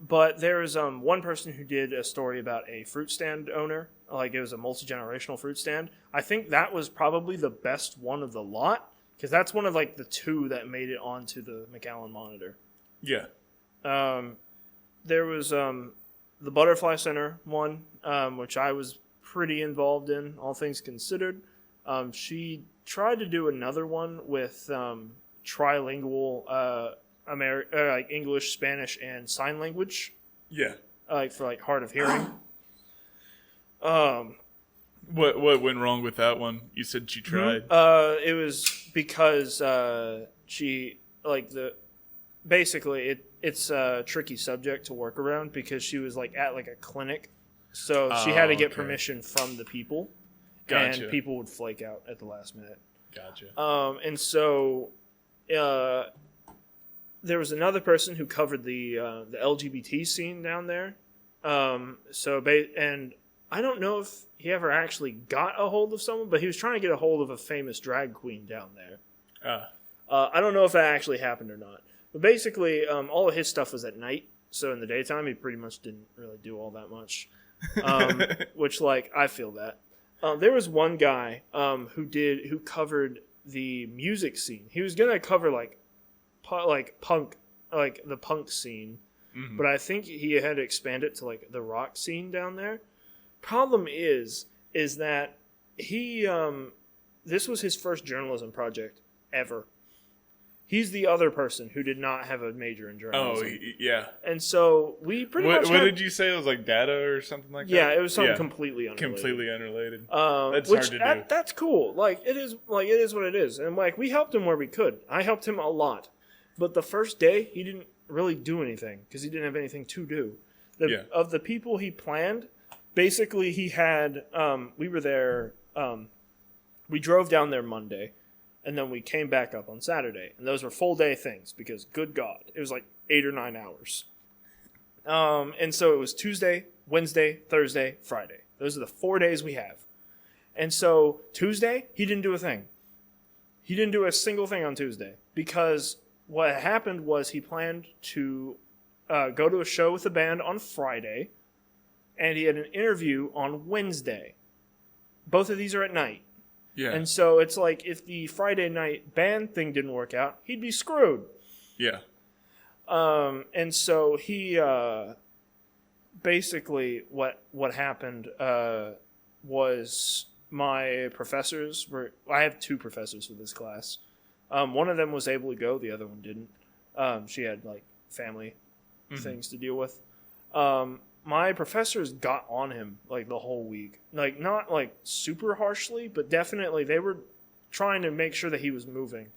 But there was one person who did a story about a fruit stand owner. Like it was a multi-generational fruit stand. I think that was probably the best one of the lot, because that's one of like the 2 that made it onto the McAllen Monitor. Yeah. There was the Butterfly Center one, which I was pretty involved in, all things considered. She tried to do another one with trilingual like English, Spanish, and sign language. Yeah. Like for like hard of hearing. What went wrong with that one? You said she tried. It was because she like it's a tricky subject to work around, because she was like at like a clinic, so she had to get permission from the people. Gotcha. And people would flake out at the last minute. Gotcha. And so there was another person who covered the LGBT scene down there. And I don't know if he ever actually got a hold of someone, but he was trying to get a hold of a famous drag queen down there. I don't know if that actually happened or not. But basically, all of his stuff was at night. So in the daytime, he pretty much didn't really do all that much. Which, like, I feel that. There was one guy who covered the music scene. He was gonna cover like punk, like the punk scene, but I think he had to expand it to like the rock scene down there. Problem is that he this was his first journalism project ever. He's the other person who did not have a major in journalism. Oh, yeah. And so we pretty much. What did you say? It was like data or something like that? Yeah, it was something completely unrelated. Completely unrelated. That's hard to do. That's cool. Like it is what it is. And like we helped him where we could. I helped him a lot. But the first day he didn't really do anything because he didn't have anything to do. Of the people he planned, basically he had we were there we drove down there Monday. And then we came back up on Saturday. And those were full day things because, good God, it was like 8 or 9 hours. And so it was Tuesday, Wednesday, Thursday, Friday. Those are the 4 days we have. And so Tuesday, he didn't do a thing. He didn't do a single thing on Tuesday. Because what happened was he planned to go to a show with the band on Friday. And he had an interview on Wednesday. Both of these are at night. Yeah. And so it's like if the Friday night band thing didn't work out, he'd be screwed. Yeah. And so he basically what happened was my professors were. I have 2 professors for this class. One of them was able to go, the other one didn't. She had like family things to deal with. My professors got on him like the whole week. Like not like super harshly, but definitely they were trying to make sure that he was moving.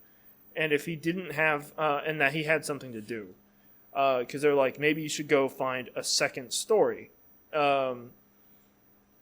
And if he didn't have, and that he had something to do. Because they're like, maybe you should go find a second story.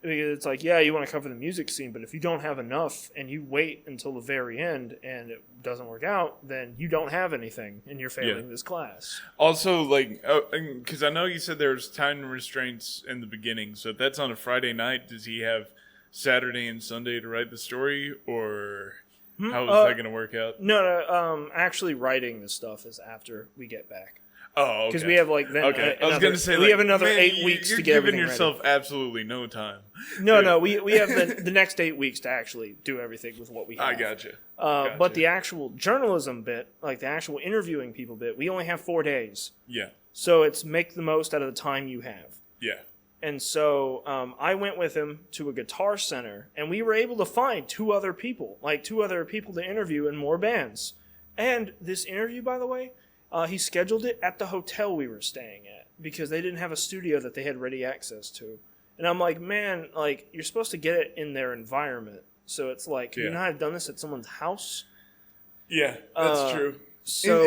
Because it's like, yeah, you want to cover the music scene, but if you don't have enough and you wait until the very end and it doesn't work out, then you don't have anything and you're failing this class. Also, like, because I know you said there's time restraints in the beginning, so if that's on a Friday night, does he have Saturday and Sunday to write the story, or how is that going to work out? No, actually writing the stuff is after we get back. Oh, okay. Because we have like Okay, I was gonna say we have another 8 weeks to get You're everything giving yourself ready. absolutely no time. No, we have the next 8 weeks to actually do everything with what we have. I gotcha. But the actual journalism bit, like the actual interviewing people bit, we only have 4 days. Yeah. So it's make the most out of the time you have. Yeah. And so I went with him to a guitar center, and we were able to find 2 other people to interview in more bands. And this interview, by the way, he scheduled it at the hotel we were staying at because they didn't have a studio that they had ready access to. And I'm like, man, like, you're supposed to get it in their environment. So it's like, can you not have done this at someone's house? Yeah, that's true. So,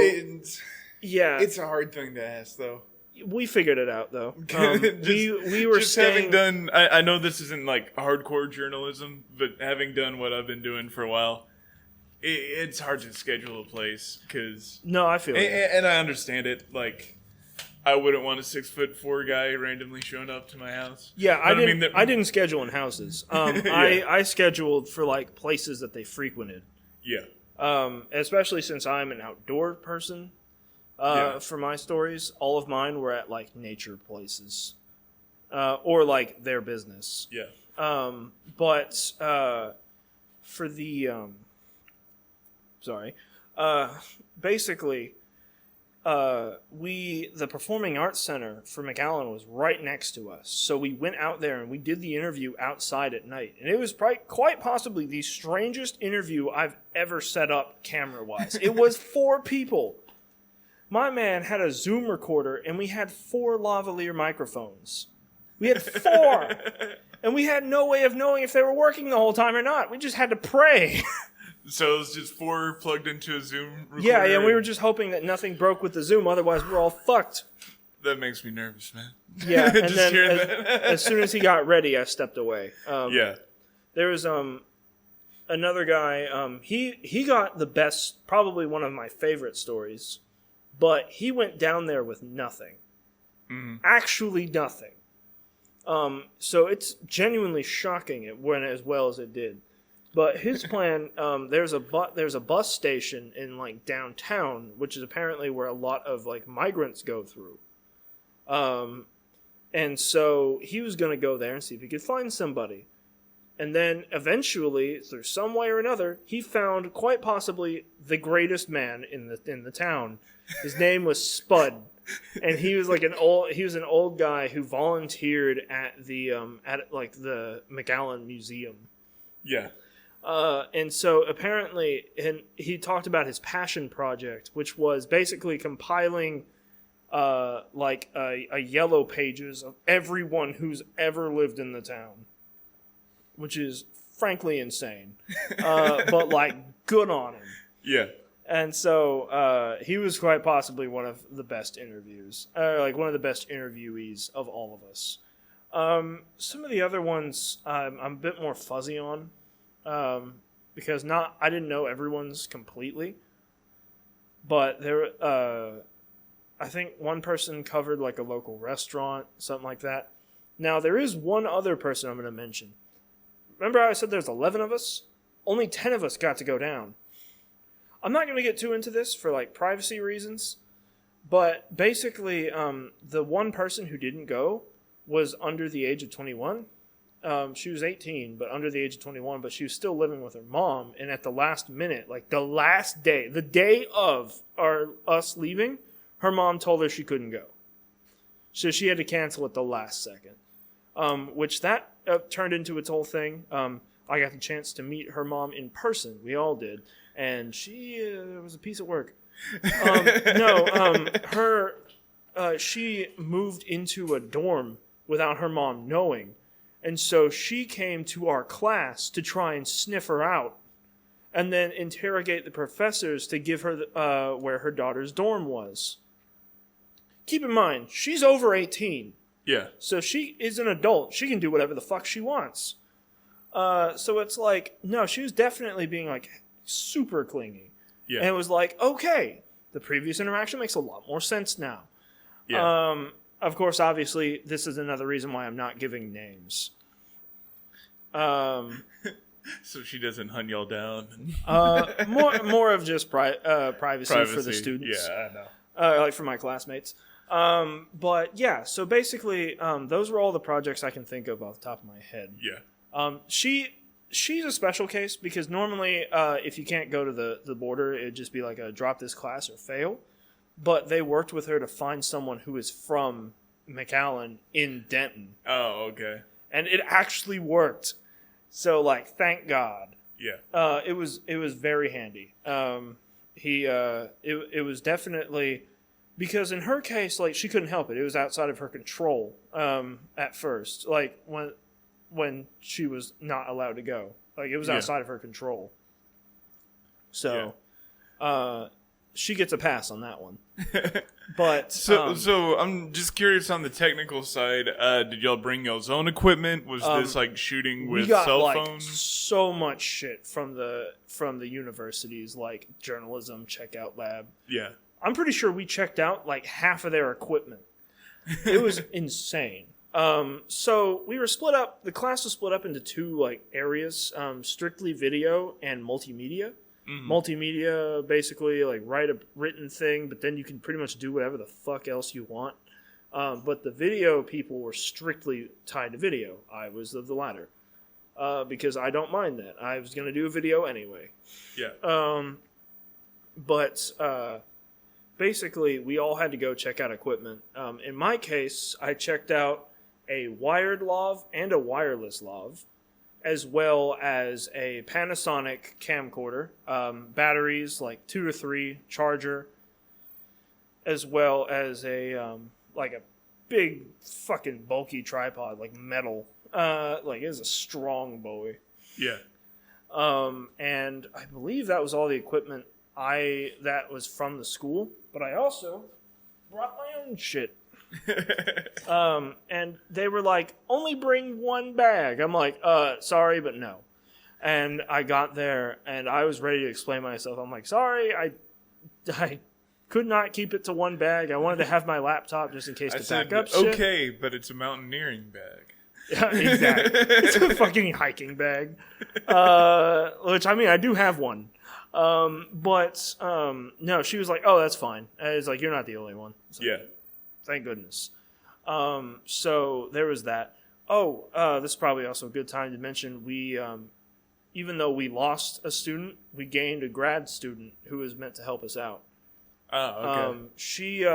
it's a hard thing to ask, though. We figured it out, though. We were just staying... having done... I know this isn't, like, hardcore journalism, but having done what I've been doing for a while, it's hard to schedule a place, because... No, I feel it. And I understand it, like... I wouldn't want a 6'4" guy randomly showing up to my house. Yeah, I didn't schedule in houses. I scheduled for like places that they frequented. Yeah. Especially since I'm an outdoor person. For my stories, all of mine were at like nature places, or like their business. Yeah. But for the basically. The Performing Arts Center for McAllen was right next to us. So we went out there and we did the interview outside at night. And it was quite possibly the strangest interview I've ever set up camera-wise. It was 4 people. My man had a Zoom recorder and we had 4 lavalier microphones. We had 4! And we had no way of knowing if they were working the whole time or not. We just had to pray. So it was just 4 plugged into a Zoom recorder? Yeah, and we were just hoping that nothing broke with the Zoom, otherwise we're all fucked. That makes me nervous, man. Yeah, and then as soon as he got ready, I stepped away. Yeah. There was another guy, he got the best, probably one of my favorite stories, but he went down there with nothing. Mm-hmm. Actually nothing. So it's genuinely shocking it went as well as it did. But his plan, there's a bus station in like downtown, which is apparently where a lot of like migrants go through. And so he was going to go there and see if he could find somebody. And then eventually, through some way or another, he found quite possibly the greatest man in the town. His name was Spud, and he was like an old guy who volunteered at the McAllen Museum. Yeah. And so apparently, and he talked about his passion project, which was basically compiling a yellow pages of everyone who's ever lived in the town, which is frankly insane, but like good on him. Yeah. And so he was quite possibly one of the best interviews, like one of the best interviewees of all of us. Some of the other ones I'm a bit more fuzzy on. Because I didn't know everyone's completely, but I think one person covered like a local restaurant, something like that. Now there is one other person I'm going to mention. Remember how I said there's 11 of us? Only 10 of us got to go down. I'm not going to get too into this for like privacy reasons, but basically, the one person who didn't go was under the age of 21. She was 18, but under the age of 21, but she was still living with her mom. And at the last minute, like the last day, the day of us leaving, her mom told her she couldn't go. So she had to cancel at the last second, which that turned into its whole thing. I got the chance to meet her mom in person. We all did. And she was a piece of work. She moved into a dorm without her mom knowing. And so she came to our class to try and sniff her out and then interrogate the professors to give her where her daughter's dorm was. Keep in mind, she's over 18. Yeah. So she is an adult. She can do whatever the fuck she wants. So it's like, no, she was definitely being like super clingy. Yeah. And it was like, okay, the previous interaction makes a lot more sense now. Yeah. Of course, obviously, this is another reason why I'm not giving names. So she doesn't hunt y'all down? More of just privacy for the students. Yeah, I like for my classmates. But yeah, so basically, those were all the projects I can think of off the top of my head. Yeah. She's a special case because normally, if you can't go to the border, it'd just be like a drop this class or fail. But they worked with her to find someone who is from McAllen in Denton. Oh, okay. And it actually worked. So, like, thank God. Yeah. It was very handy. It was definitely, because in her case, like, she couldn't help it. It was outside of her control at first. Like, when she was not allowed to go. Like, it was outside of her control. So, she gets a pass on that one. But so I'm just curious on the technical side. Did y'all bring y'all's own equipment? Was this like shooting with cell phones? So much shit from the universities, like journalism checkout lab. Yeah, I'm pretty sure we checked out like half of their equipment. It was insane. So we were split up. The class was split up into two like areas: strictly video and multimedia. Mm-hmm. Multimedia, basically, like write a written thing, but then you can pretty much do whatever the fuck else you want. But the video people were strictly tied to video. I was of the latter. Because I don't mind that. I was going to do a video anyway. Yeah. But basically, we all had to go check out equipment. In my case, I checked out a wired lav and a wireless lav, as well as a Panasonic camcorder, batteries like 2 to 3, charger, as well as a like a big fucking bulky tripod, like metal, like it was a strong boy. Yeah. And I believe that was all the equipment that was from the school, but I also brought my own shit. And they were like, only bring one bag. I'm like, sorry, but no. And I got there and I was ready to explain myself. I'm like, sorry, I could not keep it to one bag. I wanted to have my laptop just in case to back up shit. Okay, but it's a mountaineering bag. Yeah, exactly. It's a fucking hiking bag. Which, I mean, I do have one. But no, she was like, oh, that's fine. And it's like, you're not the only one. So, yeah. Thank goodness. So there was that. Oh, this is probably also a good time to mention we, even though we lost a student, we gained a grad student who was meant to help us out. Oh, okay. She,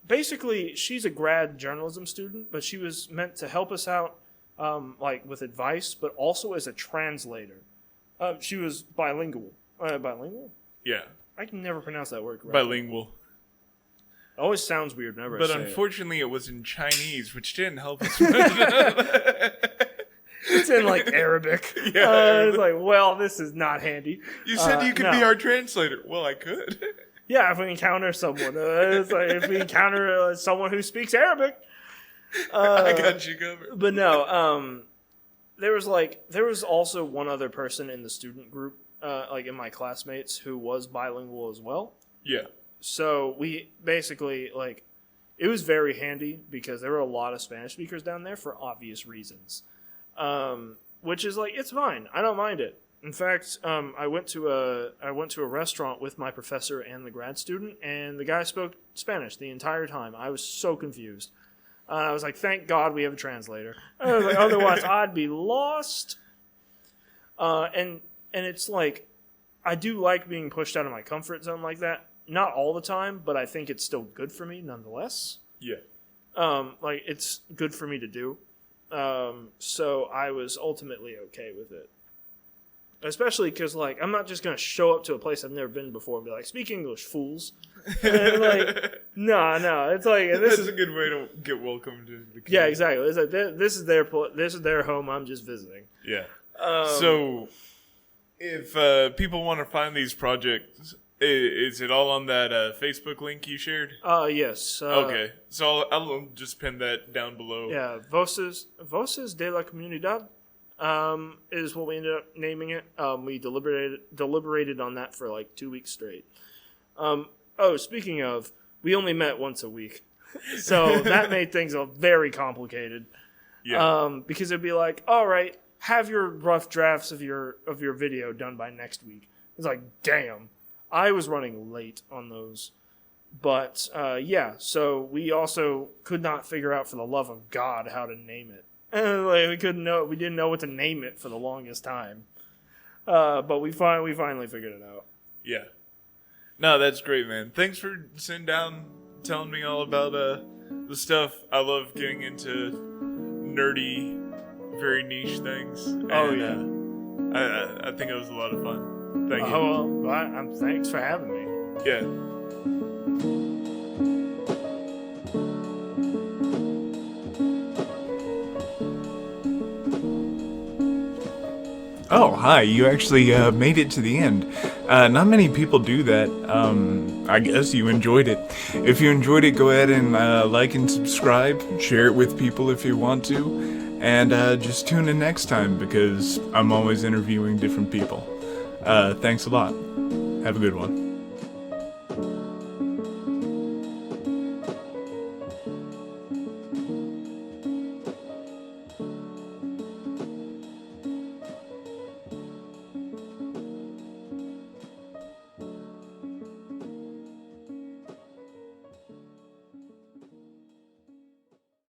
basically, she's a grad journalism student, but she was meant to help us out, like with advice, but also as a translator. She was bilingual. Bilingual? Yeah. I can never pronounce that word correctly. Bilingual. It always sounds weird whenever I say it. But unfortunately, it was in Chinese, which didn't help us. It's in, like, Arabic. Yeah. It's like, well, this is not handy. You said you could be our translator. Well, I could. Yeah, if we encounter someone. It's like if we encounter someone who speaks Arabic. I got you covered. But no, there was also one other person in the student group, like in my classmates, who was bilingual as well. Yeah. So we basically, like, it was very handy because there were a lot of Spanish speakers down there for obvious reasons. Which is like, it's fine. I don't mind it. In fact, I went to a restaurant with my professor and the grad student, and the guy spoke Spanish the entire time. I was so confused. I was like, thank God we have a translator. I was like, otherwise I'd be lost. And it's like, I do like being pushed out of my comfort zone like that. Not all the time, but I think it's still good for me nonetheless. Yeah. Like, it's good for me to do. So I was ultimately okay with it. Especially because, like, I'm not just going to show up to a place I've never been before and be like, speak English, fools. And like, no. It's like, this is a good way to get welcomed to the community. Yeah, exactly. It's like, this is their home. I'm just visiting. Yeah. So, if people want to find these projects, is it all on that Facebook link you shared? Yes. Okay. So I'll just pin that down below. Yeah. Voces de la Comunidad is what we ended up naming it. We deliberated on that for like 2 weeks straight. Speaking of, we only met once a week. So that made things very complicated. Yeah. Because it'd be like, all right, have your rough drafts of your video done by next week. It's like, damn. I was running late on those. But yeah, so we also could not figure out for the love of God how to name it. Like, we didn't know what to name it for the longest time. But we finally figured it out. Yeah. No, that's great, man. Thanks for sitting down, telling me all about the stuff. I love getting into nerdy, very niche things. And, I think it was a lot of fun. Thank you. Oh, well, thanks for having me. Yeah. Oh, hi. You actually made it to the end. Not many people do that. I guess you enjoyed it. If you enjoyed it, go ahead and like and subscribe. Share it with people if you want to. And just tune in next time because I'm always interviewing different people. Thanks a lot. Have a good one.